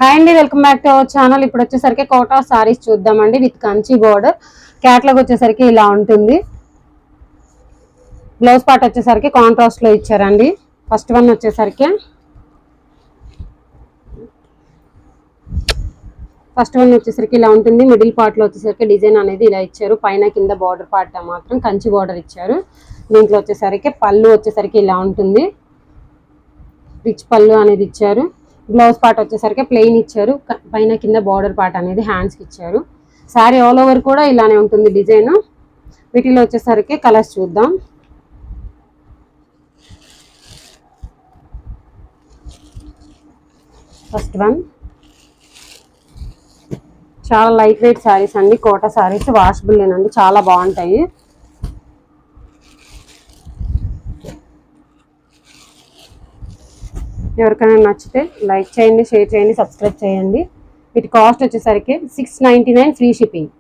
Hi అండి, welcome back to our channel. ఇప్పుడు వచ్చేసరికి కోటా సారీస్ చూద్దామండి విత్ కంచి బోర్డర్. క్యాట్లాగ్ వచ్చేసరికి ఇలా ఉంటుంది. బ్లౌజ్ పార్ట్ వచ్చేసరికి కాంట్రాస్ట్ లో ఇచ్చారండి. ఫస్ట్ వన్ వచ్చేసరికి ఇలా ఉంటుంది. మిడిల్ పార్ట్ లో వచ్చేసరికి డిజైన్ అనేది ఇలా ఇచ్చారు. పైన కింద బార్డర్ పార్ట్ మాత్రం కంచి బార్డర్ ఇచ్చారు. దీంట్లో వచ్చేసరికి పళ్ళు వచ్చేసరికి ఇలా ఉంటుంది. రిచ్ పళ్ళు అనేది ఇచ్చారు. బ్లౌజ్ పార్ట్ వచ్చేసరికి ప్లెయిన్ ఇచ్చారు. పైన కింద బార్డర్ పార్ట్ అనేది హ్యాండ్స్కి ఇచ్చారు. శారీ ఆల్ ఓవర్ కూడా ఇలానే ఉంటుంది డిజైన్. వీటిలో వచ్చేసరికి కలర్స్ చూద్దాం. ఫస్ట్ వన్ చాలా లైట్ వెయిట్ శారీస్ అండి. కోటా శారీస్ వాషబుల్ ఏనండి, చాలా బాగుంటాయి. ఎవరికైనా నచ్చితే లైక్ చేయండి, షేర్ చేయండి, సబ్స్క్రైబ్ చేయండి. వీటి కాస్ట్ వచ్చేసరికి 699 ఫ్రీ షిప్పింగ్.